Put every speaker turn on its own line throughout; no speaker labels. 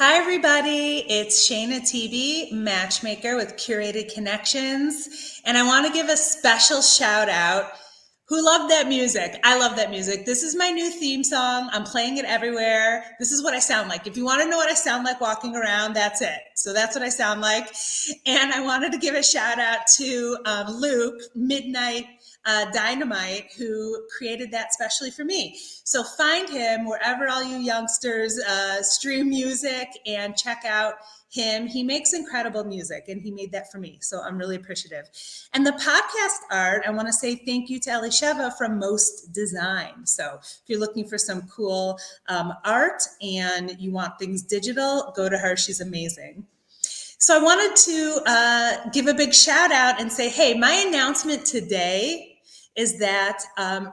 Hi, everybody. It's Shana Tibi, matchmaker with Curated Connections. And I want to give a special shout out. Who loved that music? I love that music. This is my new theme song. I'm playing it everywhere. This is what I sound like. If you want to know what I sound like walking around, that's it. So that's what I sound like. And I wanted to give a shout out to Luke, Midnight Dynamite, who created that specially for me. So find him wherever all you youngsters stream music and check out him. He makes incredible music and he made that for me. So I'm really appreciative. And the podcast art, I want to say thank you to Elisheva from Most Design. So if you're looking for some cool art and you want things digital, go to her. She's amazing. So I wanted to give a big shout out and say, hey, my announcement today is that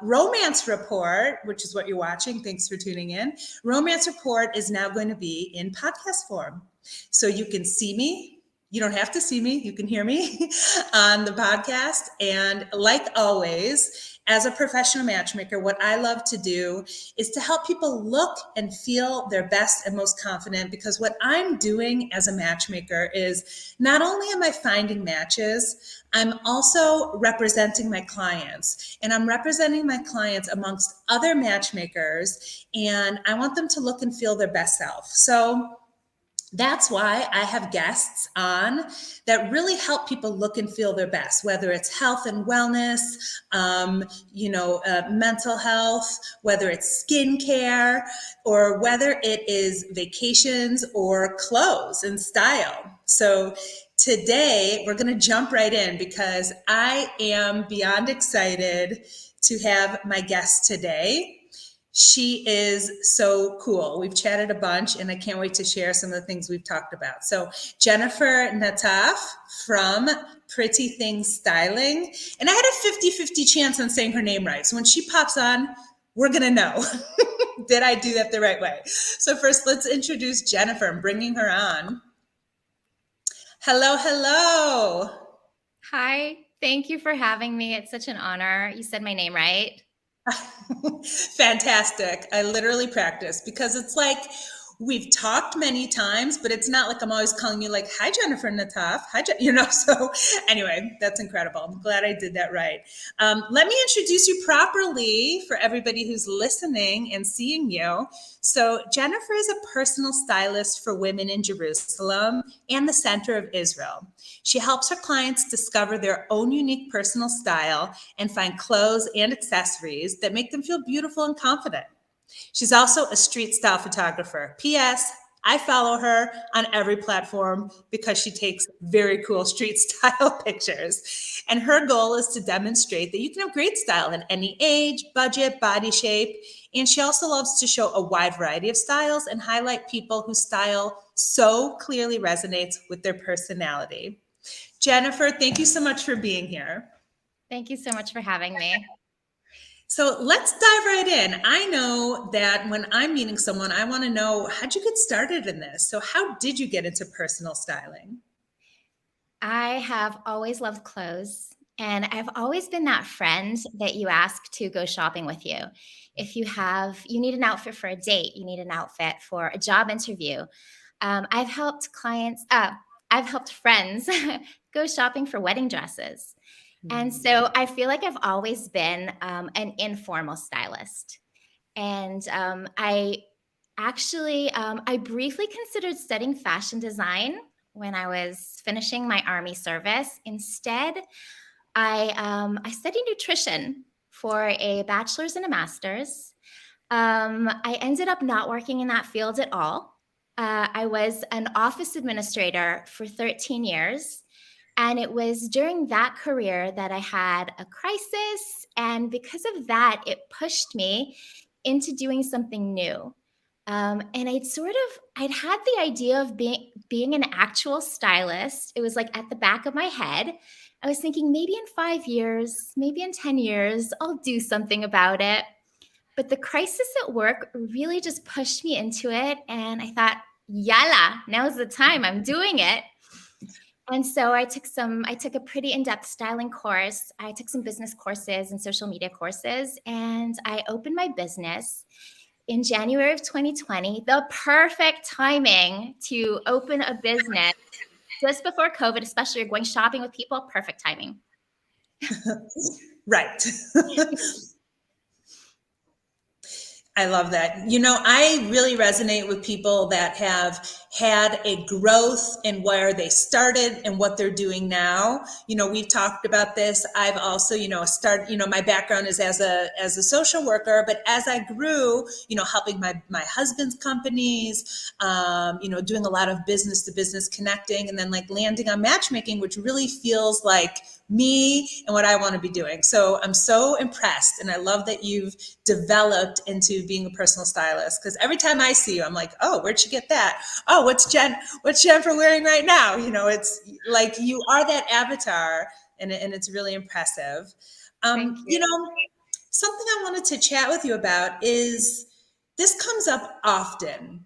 Romance Report, which is what you're watching, thanks for tuning in, Romance Report is now going to be in podcast form. So you can see me. You don't have to see me. You can hear me on the podcast. And like always, as a professional matchmaker, what I love to do is to help people look and feel their best and most confident, because what I'm doing as a matchmaker is not only am I finding matches, I'm also representing my clients, and I'm representing my clients amongst other matchmakers, and I want them to look and feel their best self. So that's why I have guests on that really help people look and feel their best, whether it's health and wellness, mental health, whether it's skincare, or whether it is vacations or clothes and style. So today we're going to jump right in because I am beyond excited to have my guest today. She is so cool. We've chatted a bunch and I can't wait to share some of the things we've talked about. So Jennifer Nataf from Pretty Things Styling. And I had a 50-50 chance on saying her name right. So when she pops on, we're going to know. Did I do that the right way? So first, let's introduce Jennifer and bringing her on. Hello, hello.
Hi, thank you for having me. It's such an honor. You said my name right.
Fantastic. I literally practice because it's like we've talked many times, but it's not like I'm always calling you like, hi, Jennifer Nataf. Hi, so anyway, that's incredible. I'm glad I did that right. Let me introduce you properly for everybody who's listening and seeing you. So Jennifer is a personal stylist for women in Jerusalem and the center of Israel. She helps her clients discover their own unique personal style and find clothes and accessories that make them feel beautiful and confident. She's also a street style photographer. P.S. I follow her on every platform because she takes very cool street style pictures. And her goal is to demonstrate that you can have great style in any age, budget, body shape. And she also loves to show a wide variety of styles and highlight people whose style so clearly resonates with their personality. Jennifer, thank you so much for being here.
Thank you so much for having me.
So let's dive right in. I know that when I'm meeting someone, I want to know, how'd you get started in this? So how did you get into personal styling?
I have always loved clothes, and I've always been that friend that you ask to go shopping with you. If you need an outfit for a date, you need an outfit for a job interview. I've helped I've helped friends go shopping for wedding dresses. And so I feel like I've always been an informal stylist. And I briefly considered studying fashion design when I was finishing my Army service. Instead, I studied nutrition for a bachelor's and a master's. I ended up not working in that field at all. I was an office administrator for 13 years. And it was during that career that I had a crisis. And because of that, it pushed me into doing something new. And I'd had the idea of being an actual stylist. It was like at the back of my head. I was thinking maybe in 5 years, maybe in 10 years, I'll do something about it. But the crisis at work really just pushed me into it. And I thought, yalla, now's the time. I'm doing it. And so I took a pretty in-depth styling course. I took some business courses and social media courses, and I opened my business in January of 2020, the perfect timing to open a business just before COVID, especially you're going shopping with people, perfect timing.
Right. I love that. I really resonate with people that have had a growth in where they started and what they're doing now. We've talked about this. I've also, my background is as a social worker, but as I grew, helping my husband's companies, doing a lot of business to business connecting, and then like landing on matchmaking, which really feels like me and what I want to be doing. So I'm so impressed, and I love that you've developed into being a personal stylist, because every time I see you, I'm like, oh, where'd you get that? Oh, what's Jennifer wearing right now? It's like you are that avatar, and it's really impressive.
Thank you.
Something I wanted to chat with you about is, this comes up often.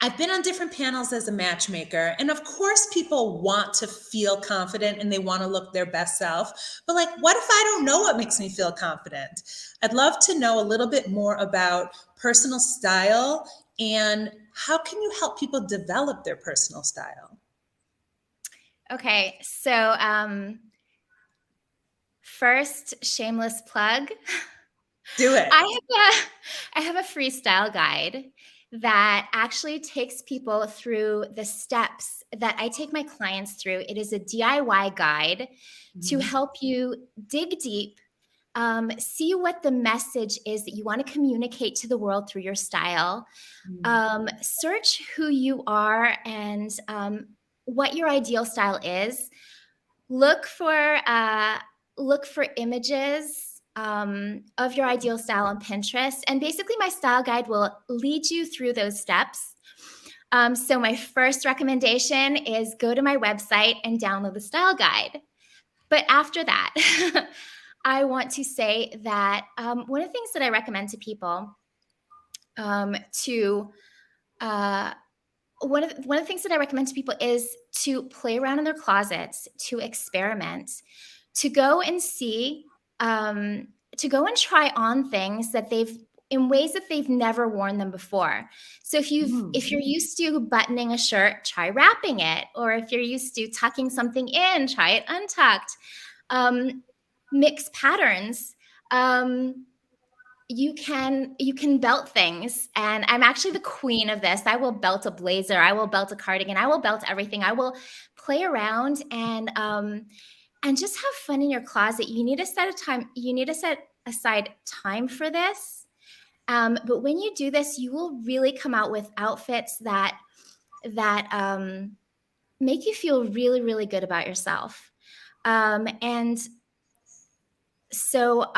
I've been on different panels as a matchmaker, and of course, people want to feel confident and they want to look their best self. But, like, what if I don't know what makes me feel confident? I'd love to know a little bit more about personal style and how can you help people develop their personal style?
Okay, so first, shameless plug.
Do it.
I have a freestyle guide that actually takes people through the steps that I take my clients through. It is a DIY guide to help you dig deep, see what the message is that you want to communicate to the world through your style, search who you are and what your ideal style is. Look for images of your ideal style on Pinterest, and basically my style guide will lead you through those steps. So my first recommendation is go to my website and download the style guide. But after that, I want to say that one of the things that I recommend to people to one of the things that I recommend to people is to play around in their closets, to experiment, to go and see, to go and try on things that they've in ways that they've never worn them before. So if you're used to buttoning a shirt, try wrapping it, or if you're used to tucking something in, try it untucked. Mix patterns. You can belt things, and I'm actually the queen of this. I will belt a blazer, I will belt a cardigan, I will belt everything. I will play around and just have fun in your closet. You need to set aside time for this. But when you do this, you will really come out with outfits that make you feel really, really good about yourself. And so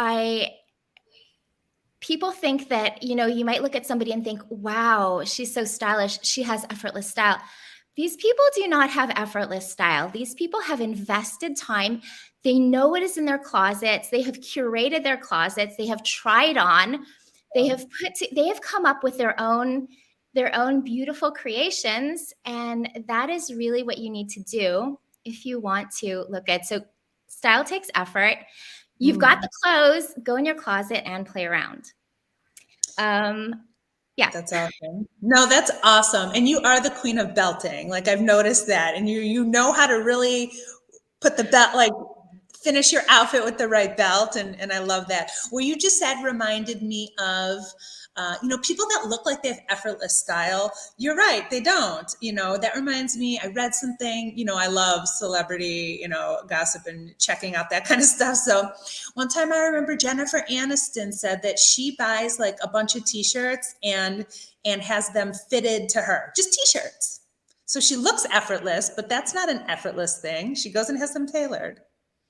people think that, you might look at somebody and think, wow, she's so stylish, she has effortless style. These people do not have effortless style. These people have invested time. They know what is in their closets. They have curated their closets. They have tried on. They have come up with their own beautiful creations. And that is really what you need to do if you want to look good. So style takes effort. You've got the clothes, go in your closet and play around. Yeah.
That's awesome. No, that's awesome. And you are the queen of belting. Like, I've noticed that. And you know how to really put the belt, like finish your outfit with the right belt. And I love that. What you just said reminded me of, people that look like they have effortless style. You're right, they don't. That reminds me, I read something, I love celebrity, gossip and checking out that kind of stuff. So one time I remember Jennifer Aniston said that she buys like a bunch of t-shirts and has them fitted to her, just t-shirts. So she looks effortless, but that's not an effortless thing. She goes and has them tailored.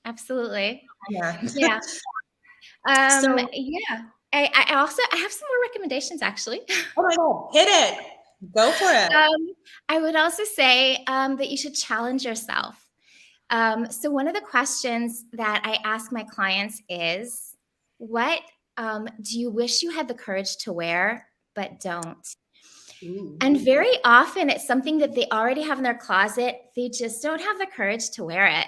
Absolutely.
Yeah.
Yeah.
So,
yeah. I have some more recommendations, actually.
oh my God, hit it. Go for it.
I would also say that you should challenge yourself. So one of the questions that I ask my clients is, what do you wish you had the courage to wear, but don't?
Ooh.
And very often it's something that they already have in their closet. They just don't have the courage to wear it.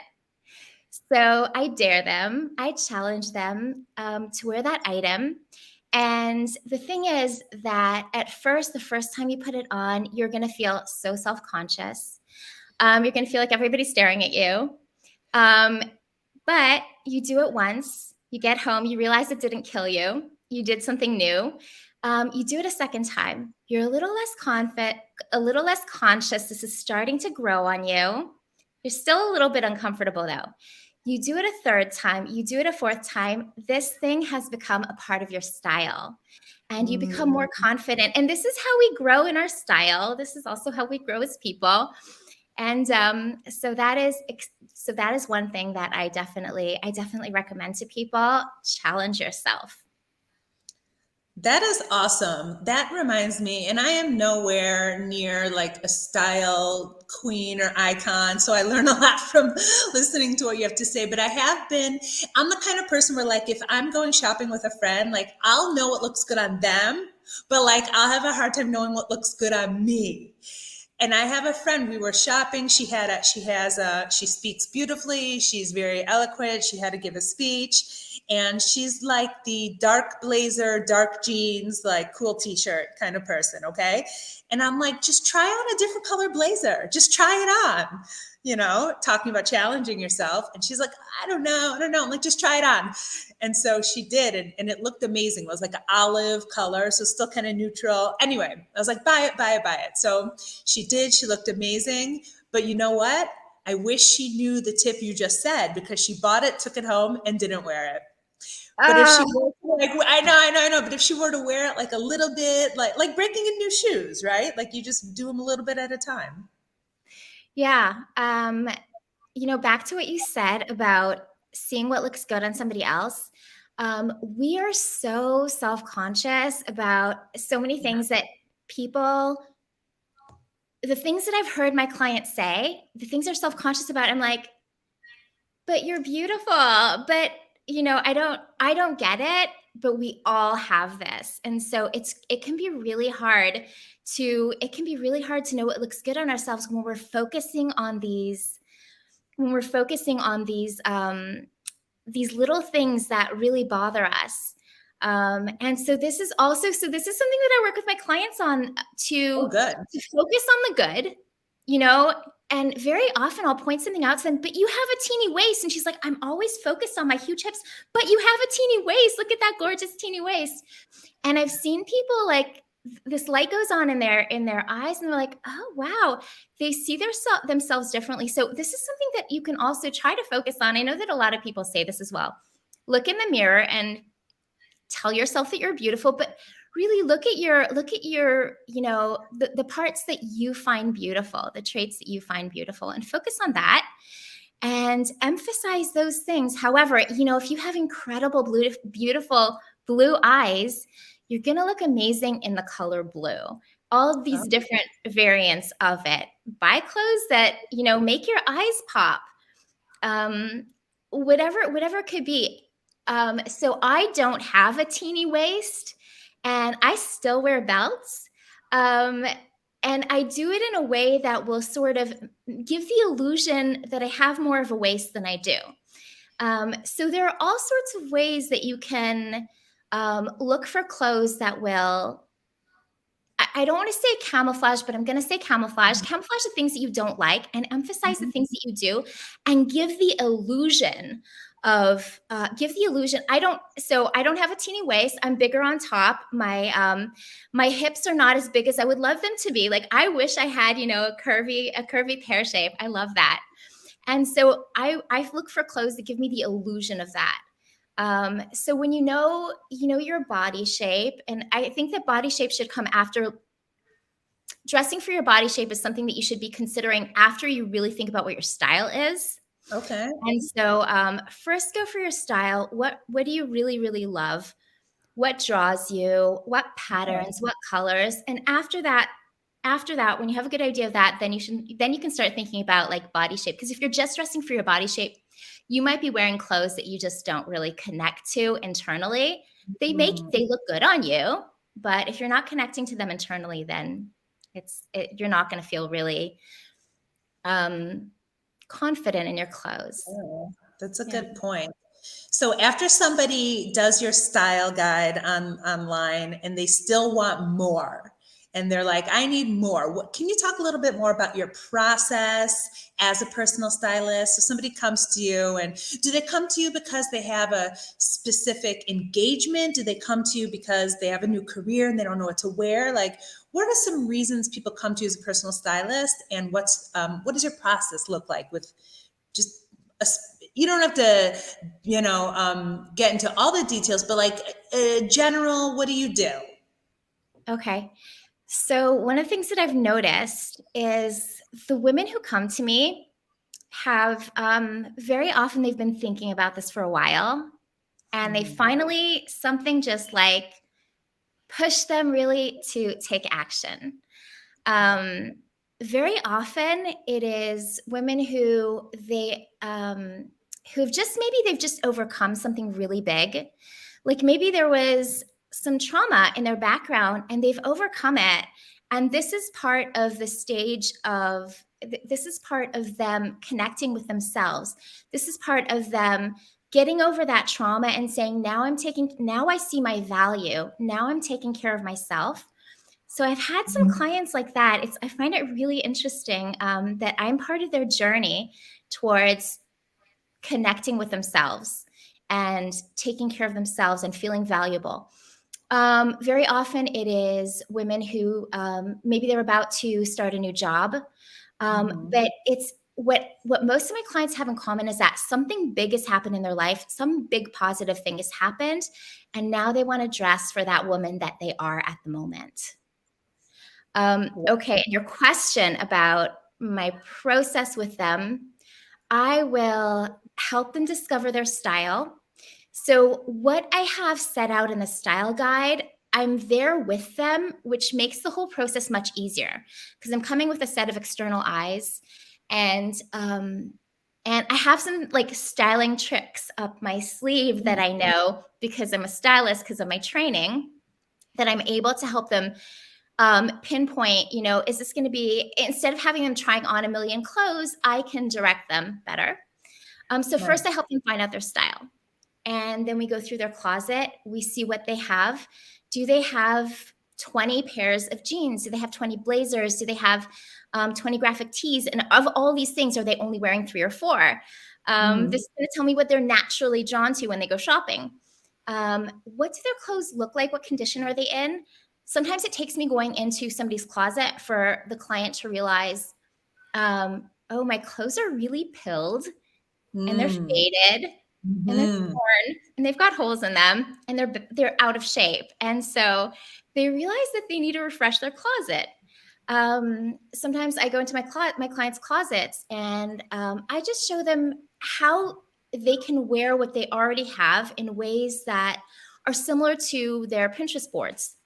So I dare them, I challenge them to wear that item. And the thing is that at first, the first time you put it on, you're going to feel so self-conscious. You're going to feel like everybody's staring at you. But you do it once, you get home, you realize it didn't kill you. You did something new. You do it a second time. You're a little less confident, a little less conscious. This is starting to grow on you. You're still a little bit uncomfortable though. You do it a third time, you do it a fourth time. This thing has become a part of your style and you become more confident. And this is how we grow in our style. This is also how we grow as people. And so that is one thing that I definitely recommend to people. Challenge yourself.
That is awesome. That reminds me, and I am nowhere near like a style queen or icon, so I learn a lot from listening to what you have to say. But I'm the kind of person where, like, if I'm going shopping with a friend, like, I'll know what looks good on them, but like, I'll have a hard time knowing what looks good on me. And I have a friend, we were shopping. She speaks beautifully. She's very eloquent. She had to give a speech. And she's like the dark blazer, dark jeans, like cool t-shirt kind of person. Okay. And I'm like, just try on a different color blazer. Just try it on, talking about challenging yourself. And she's like, I don't know. I'm like, just try it on. And so she did, and it looked amazing. It was like an olive color, so still kind of neutral. Anyway, I was like, buy it, buy it, buy it. So she did. She looked amazing. But you know what? I wish she knew the tip you just said, because she bought it, took it home, and didn't wear it. But if she were like, I know. But if she were to wear it like a little bit, like breaking in new shoes, right? Like you just do them a little bit at a time.
Yeah. Back to what you said about seeing what looks good on somebody else. We are so self-conscious about so many things that the things that I've heard my clients say, the things they're self-conscious about, I'm like, but you're beautiful. But I don't get it, but we all have this. And so it can be really hard to know what looks good on ourselves when we're focusing on these little things that really bother us. And so this is something that I work with my clients on
Oh, good.
to focus on the good, and very often I'll point something out to them, but you have a teeny waist. And she's like, I'm always focused on my huge hips, but you have a teeny waist. Look at that gorgeous teeny waist. And I've seen people like this light goes on in their eyes and they're like, oh, wow, they see themselves differently. So this is something that you can also try to focus on. I know that a lot of people say this as well. Look in the mirror and tell yourself that you're beautiful, but really look at your the parts that you find beautiful, the traits that you find beautiful, and focus on that and emphasize those things. However, if you have incredible beautiful blue eyes, you're going to look amazing in the color blue. All of these different variants of it. Buy clothes that make your eyes pop. Whatever it could be. So I don't have a teeny waist and I still wear belts. And I do it in a way that will sort of give the illusion that I have more of a waist than I do. So there are all sorts of ways that you can look for clothes that will, I don't want to say camouflage, but I'm going to say camouflage. Camouflage the things that you don't like and emphasize the things that you do and give the illusion of I don't have a teeny waist. I'm bigger on top. My hips are not as big as I would love them to be. Like I wish I had, a curvy pear shape. I love that. And so I look for clothes that give me the illusion of that. So when you know your body shape, and I think that body shape should come after. Dressing for your body shape is something that you should be considering after you really think about what your style is.
Okay.
And so first go for your style. What do you really, really love? What draws you? What patterns? What colors? And after that, when you have a good idea of that, then you can start thinking about like body shape. Because if you're just dressing for your body shape, you might be wearing clothes that you just don't really connect to internally. They look good on you, but if you're not connecting to them internally, then you're not going to feel really confident in your clothes.
Oh, that's a good point. So after somebody does your style guide online and they still want more, and they're like, I need more. What, can you talk a little bit more about your process as a personal stylist? So somebody comes to you, and do they come to you because they have a specific engagement? Do they come to you because they have a new career and they don't know what to wear? Like, what are some reasons people come to you as a personal stylist, and what does your process look like with just a, you don't have to, get into all the details, but like general, what do you do?
Okay. So, one of the things that I've noticed is the women who come to me have very often they've been thinking about this for a while, and they finally something just like push them really to take action. Um, Very often it is women who've just maybe they've just overcome something really big. Like maybe there was some trauma in their background and they've overcome it. And this is part of the stage of this is part of them connecting with themselves. This is part of them getting over that trauma and saying, now I see my value. Now I'm taking care of myself. So I've had some clients like that. I find it really interesting that I'm part of their journey towards connecting with themselves and taking care of themselves and feeling valuable. Very often it is women who maybe they're about to start a new job, but it's what most of my clients have in common is that something big has happened in their life, some big positive thing has happened, and now they want to dress for that woman that they are at the moment. Okay, and your question about my process with them, I will help them discover their style. So, what I have set out in the style guide, I'm there with them, which makes the whole process much easier because I'm coming with a set of external eyes, and I have some like styling tricks up my sleeve that I know because I'm a stylist because of my training that I'm able to help them pinpoint, is this going to be, instead of having them trying on a million clothes, I can direct them better. So first I help them find out their style. And then we go through their closet. We see what they have. Do they have 20 pairs of jeans? Do they have 20 blazers? Do they have 20 graphic tees? And of all these things, are they only wearing 3 or 4? This is going to tell me what they're naturally drawn to when they go shopping. What do their clothes look like? What condition are they in? Sometimes it takes me going into somebody's closet for the client to realize, oh, my clothes are really pilled and they're faded and they're torn and they've got holes in them and they're out of shape. And so they realize that they need to refresh their closet. Sometimes I go into my clients' closets and I just show them how they can wear what they already have in ways that are similar to their Pinterest boards.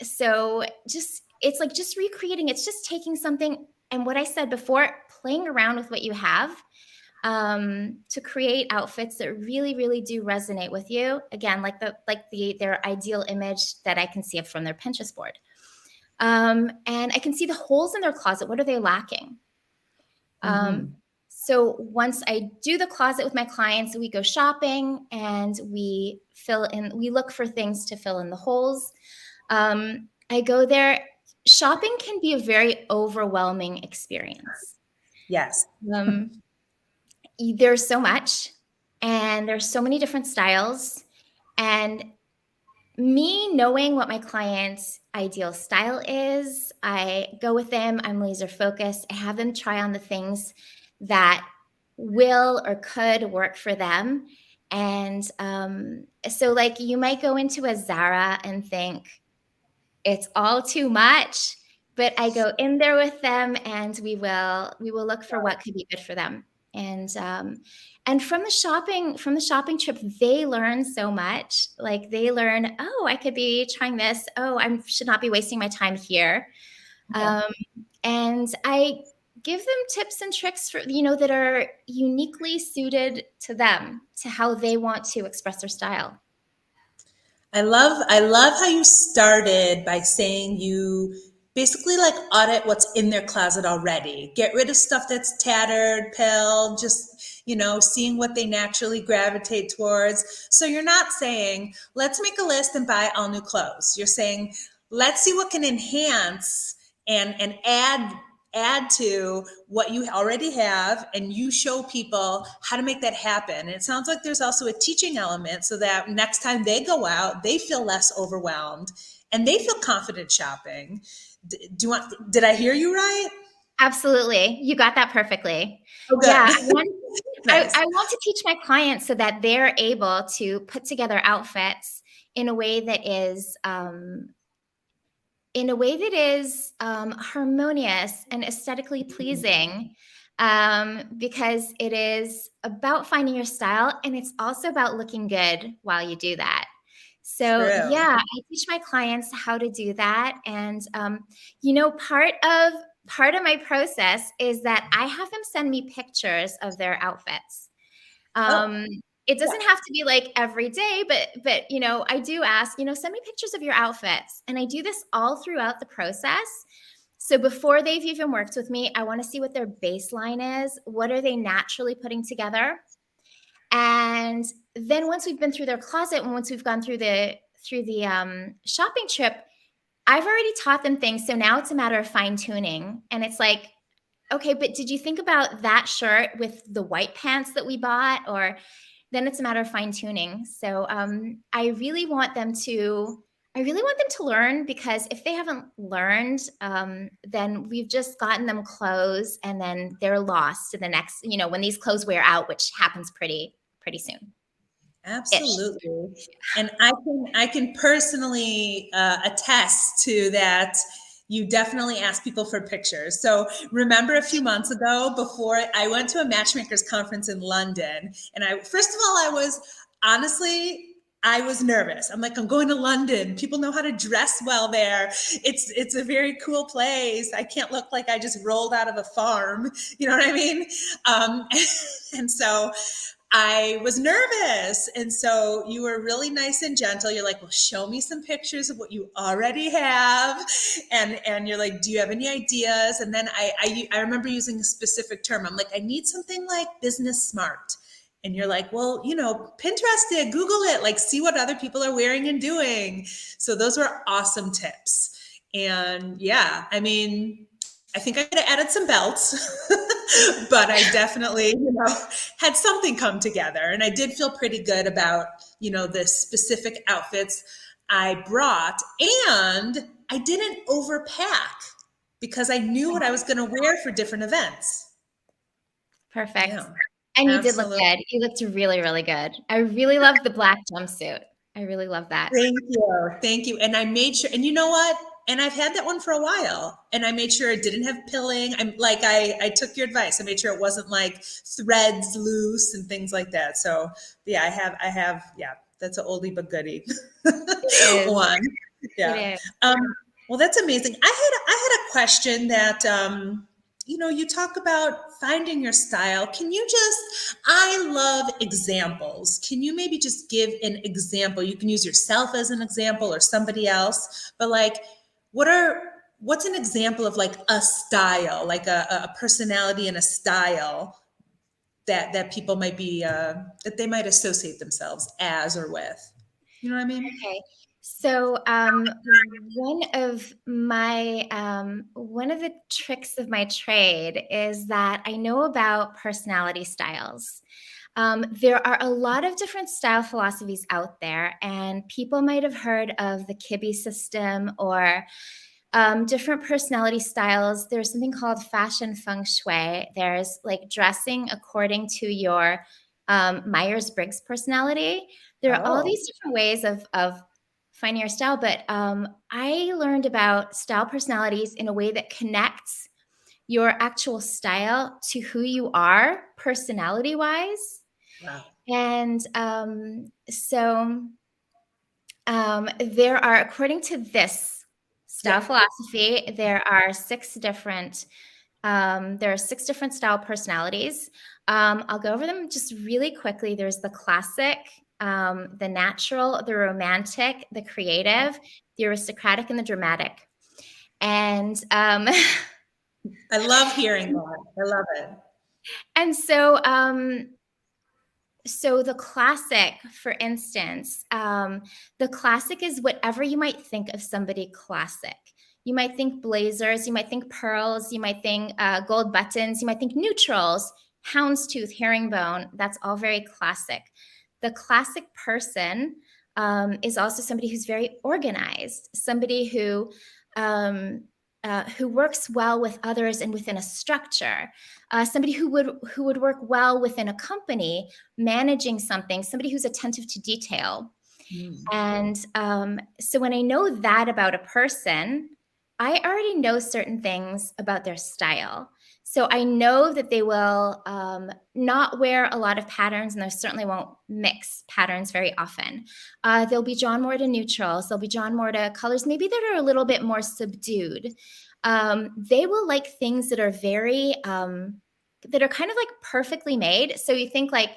So it's like just recreating, it's just taking something. And what I said before, playing around with what you have to create outfits that really, really do resonate with you. Again, like their ideal image that I can see from their Pinterest board. And I can see the holes in their closet. What are they lacking? So once I do the closet with my clients, we go shopping and we look for things to fill in the holes. I go there. Shopping can be a very overwhelming experience.
Yes.
There's so much, and there's so many different styles. And me knowing what my client's ideal style is, I go with them. I'm laser focused. I have them try on the things that will or could work for them. And so, like, you might go into a Zara and think it's all too much, but I go in there with them, and we will look for what could be good for them. And from the shopping trip, they learn so much. Like they learn, oh, I could be trying this. Oh, I should not be wasting my time here. And I give them tips and tricks for that are uniquely suited to them, to how they want to express their style.
I love how you started by saying you basically like audit what's in their closet already. Get rid of stuff that's tattered, pilled, just, seeing what they naturally gravitate towards. So you're not saying, let's make a list and buy all new clothes. You're saying, let's see what can enhance and add to what you already have, and you show people how to make that happen. And it sounds like there's also a teaching element so that next time they go out, they feel less overwhelmed and they feel confident shopping. Did I hear you right?
Absolutely. You got that perfectly.
Oh,
Yeah,
good. Nice.
I want to teach my clients so that they're able to put together outfits in a way that is harmonious and aesthetically pleasing, because it is about finding your style, and it's also about looking good while you do that. So
True.
yeah, I teach my clients how to do that, and part of my process is that I have them send me pictures of their outfits.
Oh,
Um, it
yeah.
doesn't have to be like every day, but I do ask, send me pictures of your outfits. And I do this all throughout the process. So before they've even worked with me, I want to see what their baseline is. What are they naturally putting together? And then once we've been through their closet and once we've gone through the shopping trip, I've already taught them things. So now it's a matter of fine tuning. And it's like, okay, but did you think about that shirt with the white pants that we bought? Or then it's a matter of fine tuning. So I really want them to learn, because if they haven't learned, then we've just gotten them clothes and then they're lost to the next, when these clothes wear out, which happens pretty soon. Ish.
Absolutely. And I can personally attest to that. You definitely ask people for pictures. So remember a few months ago, before I went to a matchmakers conference in London, and first of all, I was nervous. I'm like, I'm going to London. People know how to dress well there. It's a very cool place. I can't look like I just rolled out of a farm. You know what I mean? Um, and so I was nervous. And so you were really nice and gentle. You're like, well, show me some pictures of what you already have. And you're like, do you have any ideas? And then I remember using a specific term. I'm like, I need something like business smart. And you're like, well, Pinterest it, Google it, like see what other people are wearing and doing. So those were awesome tips. And yeah, I mean, I think I could have added some belts, but I definitely, had something come together. And I did feel pretty good about, the specific outfits I brought. And I didn't overpack because I knew what I was going to wear for different events.
Perfect.
Yeah,
And you did look
absolutely.
good. You looked really, really good. I really love the black jumpsuit. I really love that.
Thank you. Thank you. And I made sure, and you know what? And I've had that one for a while. And I made sure it didn't have pilling. I took your advice. I made sure it wasn't like threads loose and things like that. So yeah, yeah, that's an oldie but goodie
It is.
one.
It
Yeah.
is.
Um, well, that's amazing. I had a question that, you talk about finding your style. I love examples. Can you maybe just give an example? You can use yourself as an example or somebody else, but like, what are, what's an example of like a style, like a personality and a style that people might be, that they might associate themselves as or with? You know what I mean?
Okay. So one of the tricks of my trade is that I know about personality styles. There are a lot of different style philosophies out there, and people might have heard of the Kibbe system or different personality styles. There's something called fashion feng shui. There's like dressing according to your Myers-Briggs personality. There are all
Oh,
these different ways of finding your style, but I learned about style personalities in a way that connects your actual style to who you are personality wise.
wow.
And there are, according to this
Yeah.
style philosophy, there are six different style personalities. I'll go over them just really quickly. There's the classic, the natural, the romantic, the creative, the aristocratic, and the dramatic. And
I love hearing that. I love it.
and so the classic, for instance, the classic is whatever you might think of somebody classic. You might think blazers, you might think pearls, you might think gold buttons, you might think neutrals, houndstooth, herringbone. That's all very classic. The classic person is also somebody who's very organized, somebody who works well with others and within a structure, somebody who would work well within a company, managing something, somebody who's attentive to detail. And so when I know that about a person, I already know certain things about their style. So I know that they will not wear a lot of patterns, and they certainly won't mix patterns very often. They'll be drawn more to neutrals. They'll be drawn more to colors, maybe that are a little bit more subdued. They will like things that are very, that are kind of like perfectly made. So you think like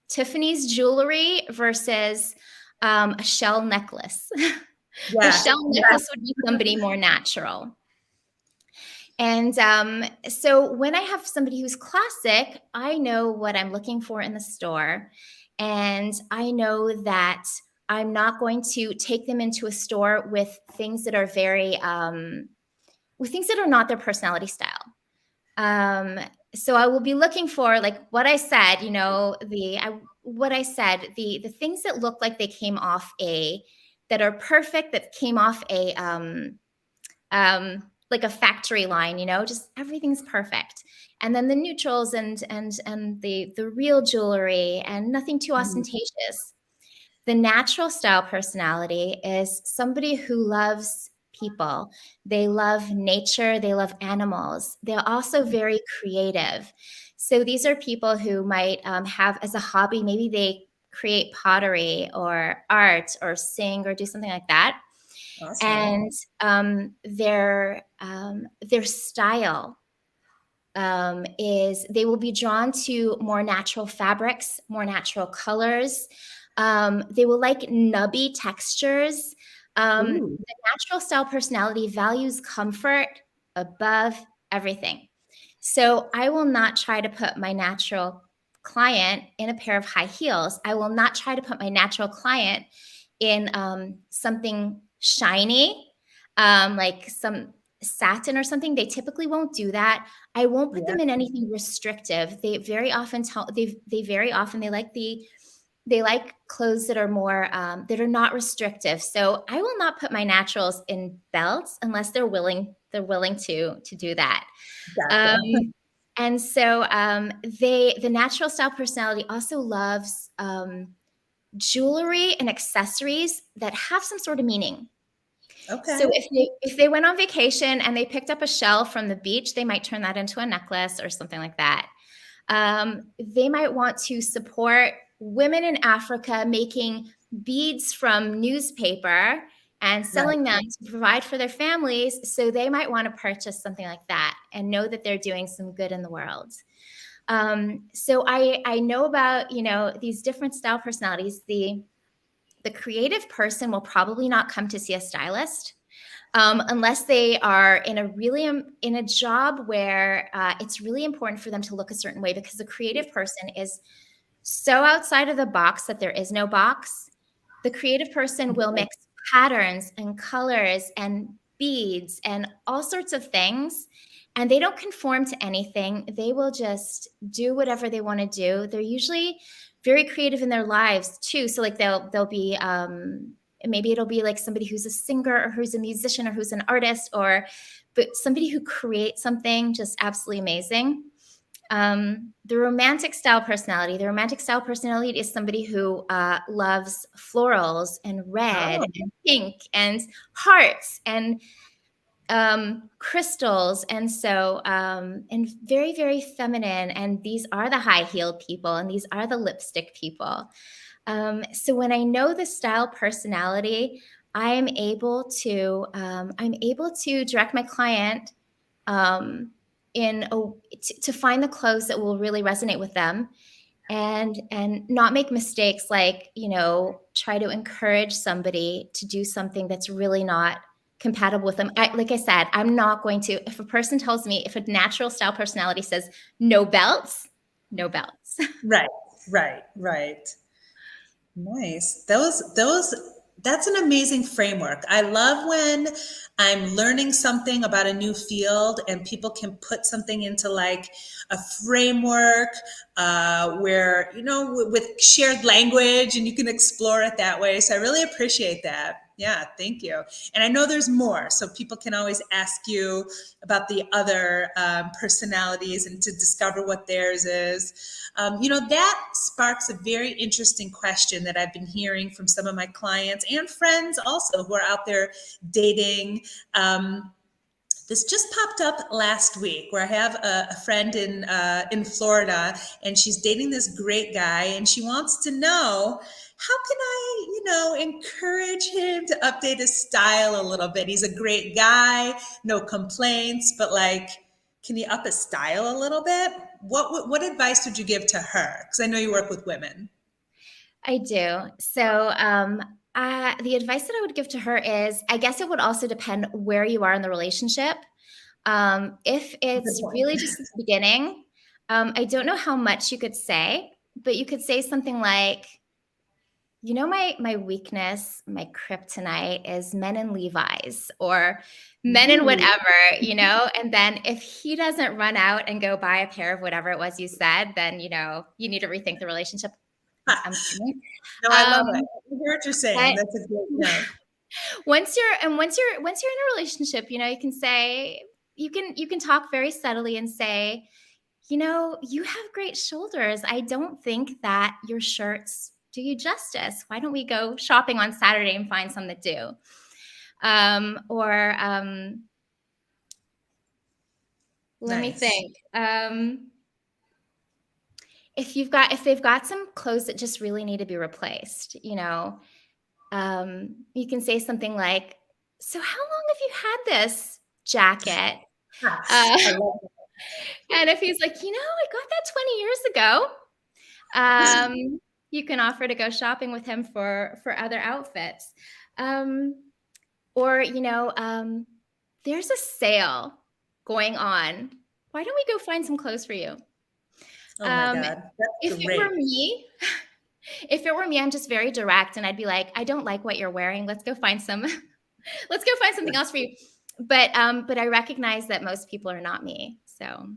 Tiffany's jewelry versus a shell necklace. The
Yeah.
shell necklace would be somebody more natural. And so when I have somebody who's classic, I know what I'm looking for in the store. And I know that I'm not going to take them into a store with things that are very, with things that are not their personality style. So I will be looking for, like what I said, you know, the things that look like they came off that are perfect, that came off like a factory line, you know, just everything's perfect. And then the neutrals and the real jewelry and nothing too ostentatious. The natural style personality is somebody who loves people. They love nature. They love animals. They're also very creative. So these are people who might have as a hobby, maybe they create pottery or art or sing or do something like that.
Awesome.
And their style is they will be drawn to more natural fabrics, more natural colors. They will like nubby textures.
Ooh.
The natural style personality values comfort above everything. So I will not try to put my natural client in a pair of high heels. I will not try to put my natural client in something shiny, like some satin or something. They typically won't do that. I won't put
Yeah.
them in anything restrictive. They very often they like clothes that are more that are not restrictive. So I will not put my naturals in belts unless they're willing to do that.
Gotcha.
And so the natural style personality also loves jewelry and accessories that have some sort of meaning. So
Okay.
if they went on vacation and they picked up a shell from the beach, they might turn that into a necklace or something like that. They might want to support women in Africa making beads from newspaper and
Right.
selling them to provide for their families. So they might want to purchase something like that and know that they're doing some good in the world. So I know about, you know, these different style personalities. The creative person will probably not come to see a stylist unless they are in a job where it's really important for them to look a certain way, because the creative person is so outside of the box that there is no box. The creative person will mix patterns and colors and beads and all sorts of things, and they don't conform to anything. They will just do whatever they want to do. They're usually very creative in their lives too. So like they'll be maybe it'll be like somebody who's a singer or who's a musician or who's an artist, or but somebody who creates something just absolutely amazing. The romantic style personality. The romantic style personality is somebody who loves florals and red
Oh,
and pink and hearts and crystals, and so and very, very feminine. And these are the high heeled people, and these are the lipstick people. So when I know the style personality, I'm able to direct my client um, to find the clothes that will really resonate with them, and not make mistakes like, you know, try to encourage somebody to do something that's really not compatible with them. Like I said, I'm not going to, if a person tells me, if a natural style personality says no belts, no belts.
Right, right, right. Nice. That's an amazing framework. I love when I'm learning something about a new field and people can put something into like a framework where, with shared language and you can explore it that way. So I really appreciate that. Yeah, thank you. And I know there's more, so people can always ask you about the other personalities and to discover what theirs is. That sparks a very interesting question that I've been hearing from some of my clients and friends also who are out there dating. This just popped up last week where I have a friend in Florida, and she's dating this great guy, and she wants to know how can I, encourage him to update his style a little bit. He's a great guy, no complaints, but like, can he up his style a little bit? What advice would you give to her? Because I know you work with women.
I do. So, the advice that I would give to her is, I guess it would also depend where you are in the relationship. If
Good
it's
point.
really just at the beginning, I don't know how much you could say, but you could say something like, my weakness, my kryptonite is men in Levi's or men in
Ooh.
whatever, and then if he doesn't run out and go buy a pair of whatever it was you said, then, you need to rethink the relationship. I'm kidding.
No, I love it.
Um,
I hear what you're saying.
but
That's a great, yeah.
once you're in a relationship, you can say, you can talk very subtly and say, you have great shoulders. I don't think that your shirts do you justice. Why don't we go shopping on Saturday and find some that do? Or let me
Nice.
think. If they've got some clothes that just really need to be replaced, you can say something like, "So how long have you had this jacket?"
Yes,
Uh,
I love
and if he's like, "I got that 20 years ago," you can offer to go shopping with him for other outfits. Um, or, there's a sale going on. Why don't we go find some clothes for you?
Oh my
Um,
God, that's
if it were
great.
me, if it were me, I'm just very direct and I'd be like, I don't like what you're wearing. Let's go find some, let's go find something else for you. But I recognize that most people are not me. So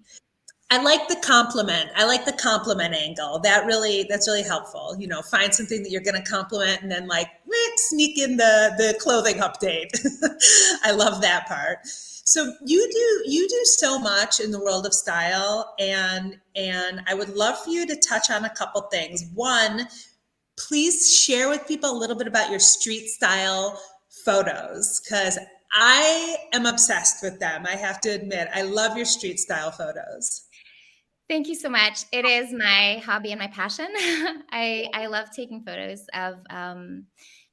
I like the compliment. I like the compliment angle. That's really helpful. Find something that you're going to compliment, and then like sneak in the clothing update. I love that part. So you do so much in the world of style, and I would love for you to touch on a couple things. One, please share with people a little bit about your street style photos, because I am obsessed with them. I have to admit, I love your street style photos.
thank you so much. It is my hobby and my passion. I love taking photos of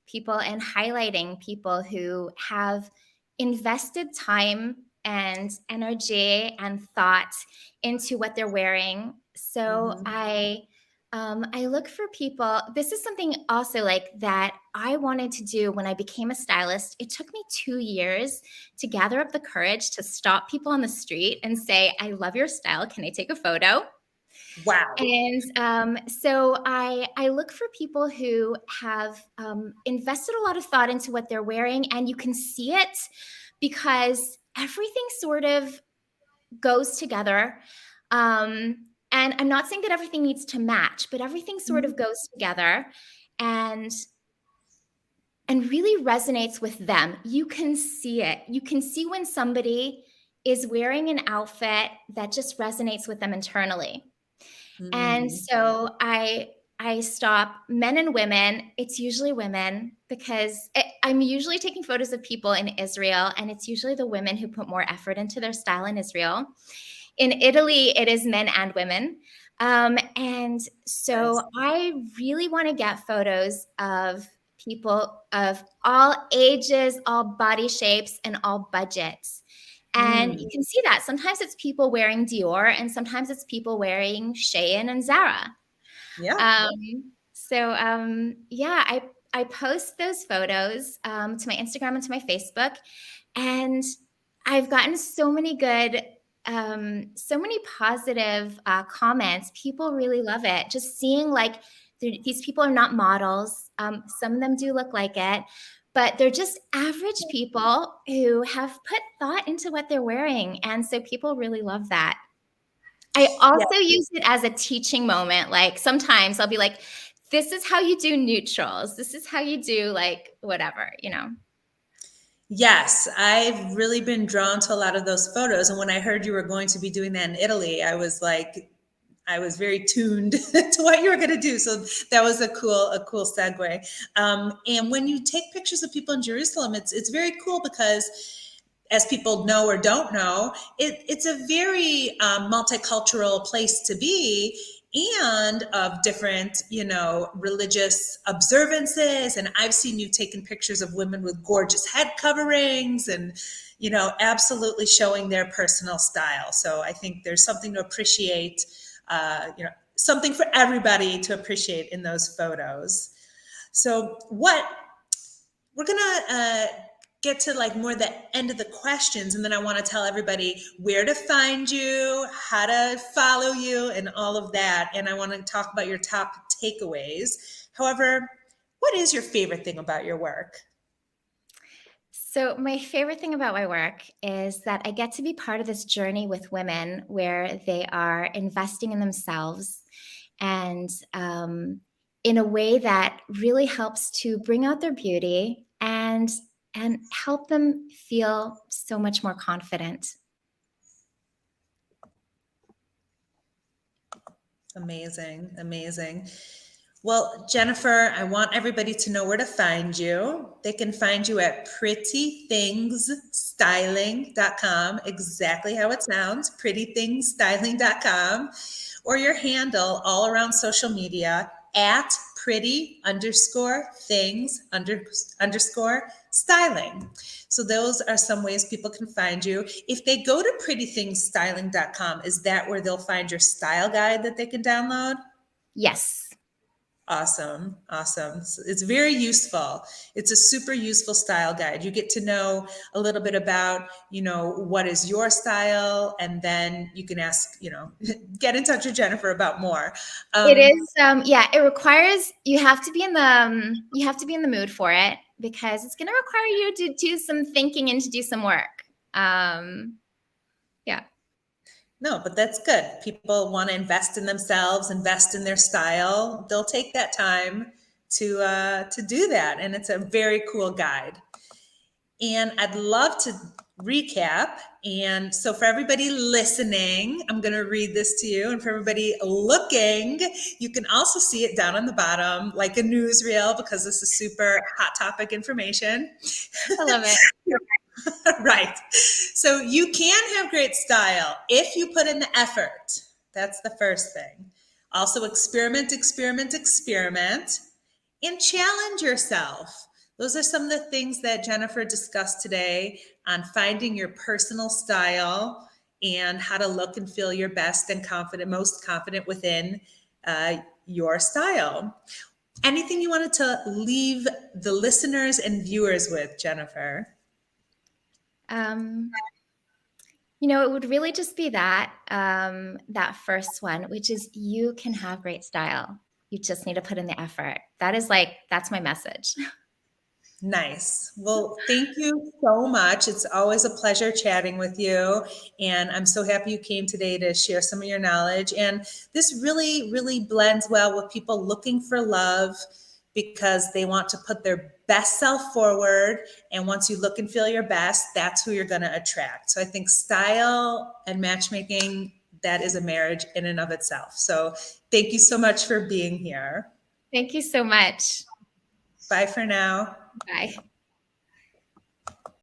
people and highlighting people who have invested time and energy and thought into what they're wearing. So
Mhm.
I look for people. This is something also like that I wanted to do when I became a stylist. It took me 2 years to gather up the courage to stop people on the street and say, I love your style. Can I take a photo?
Wow.
And so I look for people who have invested a lot of thought into what they're wearing, and you can see it because everything sort of goes together. And I'm not saying that everything needs to match, but everything sort of goes together. And really resonates with them. You can see it. You can see when somebody is wearing an outfit that just resonates with them internally. And
Mm.
so I stop men and women. It's usually women because I'm usually taking photos of people in Israel, and it's usually the women who put more effort into their style in Israel. In Italy, it is men and women. And
Nice.
so I really want to get photos of people of all ages, all body shapes, and all budgets. And you
Mm.
can see that sometimes it's people wearing Dior, and sometimes it's people wearing Shein and Zara.
Yeah.
So yeah, I post those photos to my Instagram and to my Facebook, And I've gotten so many good, so many positive comments. People really love it. Just seeing like these people are not models. Some of them do look like it, but they're just average people who have put thought into what they're wearing. And so people really love that. I
Yeah.
also use it as a teaching moment. Like sometimes I'll be like, this is how you do neutrals. This is how you do like whatever, you know.
Yes, I've really been drawn to a lot of those photos. And when I heard you were going to be doing that in Italy, I was very tuned to what you were going to do. So that was a cool segue. And when you take pictures of people in Jerusalem, it's very cool because, as people know or don't know, it's a very multicultural place to be, and of different, religious observances. And I've seen you taking pictures of women with gorgeous head coverings and, absolutely showing their personal style. So I think there's something to appreciate, something for everybody to appreciate in those photos. So what we're gonna get to like more the end of the questions, and then I want to tell everybody where to find you, how to follow you, and all of that. And I want to talk about your top takeaways. However, what is your favorite thing about your work?
So, my favorite thing about my work is that I get to be part of this journey with women where they are investing in themselves and in a way that really helps to bring out their beauty and help them feel so much more confident.
Amazing, amazing. Well, Jennifer, I want everybody to know where to find you. They can find you at prettythingsstyling.com, exactly how it sounds, prettythingsstyling.com, or your handle all around social media at pretty underscore things underscore styling. So those are some ways people can find you. If they go to prettythingsstyling.com, is that where they'll find your style guide that they can download?
Yes.
Awesome. Awesome. It's very useful. It's a super useful style guide. You get to know a little bit about, what is your style, and then you can ask, get in touch with Jennifer about more.
It is, yeah, it requires, you have to be in the mood for it because it's going to require you to do some thinking and to do some work. Yeah.
No, but that's good. People want to invest in themselves, invest in their style. They'll take that time to do that, and it's a very cool guide. And I'd love to recap. And so, for everybody listening, I'm going to read this to you. And for everybody looking, you can also see it down on the bottom, like a newsreel, because this is super hot topic information.
I love it.
Right. So, you can have great style if you put in the effort. That's the first thing. Also, experiment, experiment, experiment, and challenge yourself. Those are some of the things that Jennifer discussed today on finding your personal style and how to look and feel your best and confident, most confident within your style. Anything you wanted to leave the listeners and viewers with, Jennifer?
It would really just be that first one, which is you can have great style. You just need to put in the effort. That's my message.
Nice. Well, thank you so much. It's always a pleasure chatting with you. And I'm so happy you came today to share some of your knowledge. And this really, really blends well with people looking for love because they want to put their best self forward. And once you look and feel your best, that's who you're going to attract. So I think style and matchmaking, that is a marriage in and of itself. So thank you so much for being here.
Thank you so much.
Bye for now.
Bye.